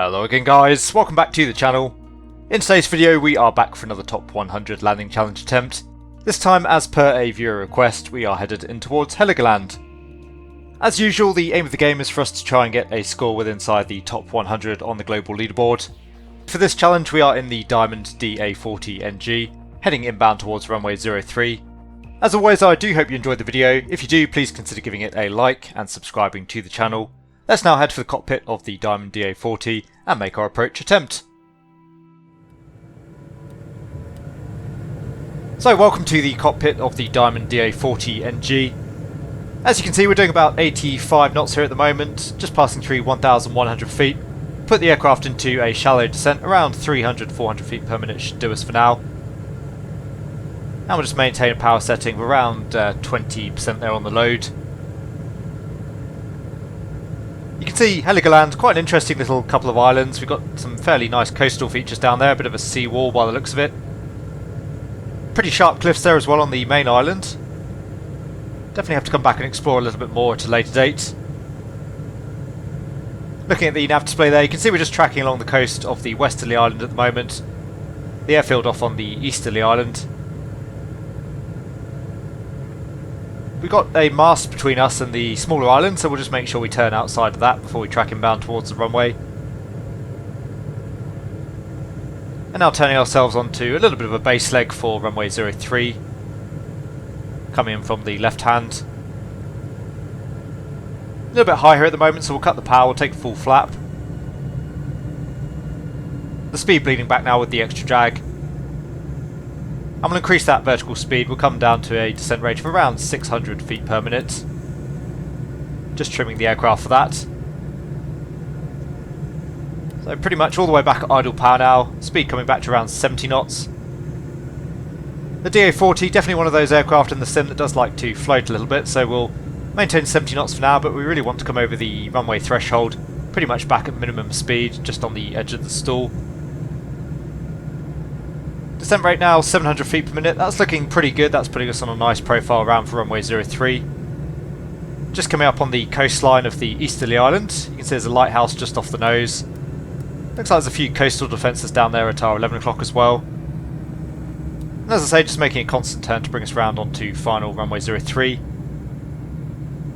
Hello again guys, welcome back to the channel. In today's video we are back for another top 100 landing challenge attempt. This time, as per a viewer request, we are headed in towards Heligoland. As usual, the aim of the game is for us to try and get a score within inside the top 100 on the global leaderboard. For this challenge we are in the Diamond DA40 NG, heading inbound towards runway 03. As always, I do hope you enjoyed the video. If you do, please consider giving it a like and subscribing to the channel. Let's now head for the cockpit of the Diamond DA40 and make our approach attempt. So welcome to the cockpit of the Diamond DA40 NG. As you can see, we're doing about 85 knots here at the moment, just passing through 1,100 feet. Put the aircraft into a shallow descent, around 300-400 feet per minute should do us for now. And we'll just maintain a power setting of around 20% there on the load. You can see Heligoland, quite an interesting little couple of islands. We've got some fairly nice coastal features down there, a bit of a seawall by the looks of it. Pretty sharp cliffs there as well on the main island. Definitely have to come back and explore a little bit more at a later date. Looking at the nav display there, you can see we're just tracking along the coast of the westerly island at the moment. The airfield off on the easterly island. We've got a mast between us and the smaller island, so we'll just make sure we turn outside of that before we track inbound towards the runway. And now turning ourselves onto a little bit of a base leg for runway 03. Coming in from the left hand. A little bit high here at the moment, so we'll cut the power, we'll take full flap. The speed bleeding back now with the extra drag. I'm going to increase that vertical speed. We'll come down to a descent rate of around 600 feet per minute. Just trimming the aircraft for that. So pretty much all the way back at idle power now. Speed coming back to around 70 knots. The DA40, definitely one of those aircraft in the sim that does like to float a little bit, so we'll maintain 70 knots for now, but we really want to come over the runway threshold. Pretty much back at minimum speed, just on the edge of the stall. Descent rate now 700 feet per minute. That's looking pretty good. That's putting us on a nice profile around for runway 03. Just coming up on the coastline of the easterly island. You can see there's a lighthouse just off the nose. Looks like there's a few coastal defences down there at our 11 o'clock as well. And as I say, just making a constant turn to bring us round onto final runway 03.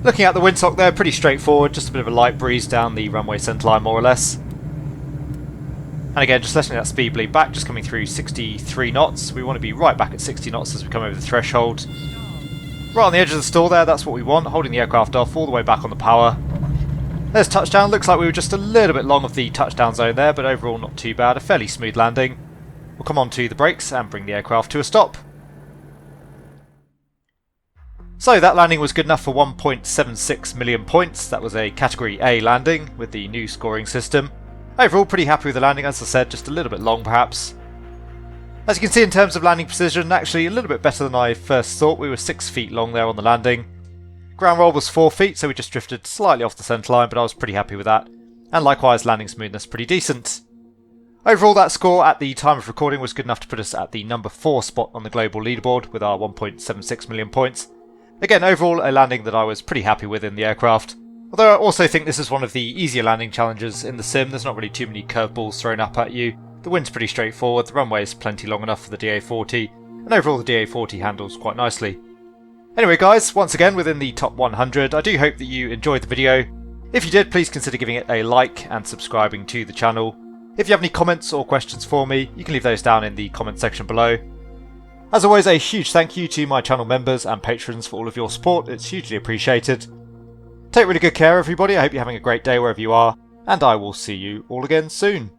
Looking at the windsock there, pretty straightforward. Just a bit of a light breeze down the runway centreline more or less. And again, just letting that speed bleed back, just coming through 63 knots. We want to be right back at 60 knots as we come over the threshold. Right on the edge of the stall there, that's what we want, holding the aircraft off all the way back on the power. There's touchdown. Looks like we were just a little bit long of the touchdown zone there, but overall not too bad. A fairly smooth landing. We'll come on to the brakes and bring the aircraft to a stop. So that landing was good enough for 1.76 million points. That was a Category A landing with the new scoring system. Overall, pretty happy with the landing, as I said, just a little bit long perhaps. As you can see in terms of landing precision, actually a little bit better than I first thought. We were 6 feet long there on the landing. Ground roll was 4 feet, so we just drifted slightly off the centreline, but I was pretty happy with that. And likewise, landing smoothness pretty decent. Overall, that score at the time of recording was good enough to put us at the number 4 spot on the global leaderboard with our 1.76 million points. Again, overall a landing that I was pretty happy with in the aircraft. Although I also think this is one of the easier landing challenges in the sim. There's not really too many curveballs thrown up at you. The wind's pretty straightforward, the runway is plenty long enough for the DA40, and overall the DA40 handles quite nicely. Anyway guys, once again within the top 100, I do hope that you enjoyed the video. If you did, please consider giving it a like and subscribing to the channel. If you have any comments or questions for me, you can leave those down in the comment section below. As always, a huge thank you to my channel members and patrons for all of your support, it's hugely appreciated. Take really good care everybody, I hope you're having a great day wherever you are, and I will see you all again soon.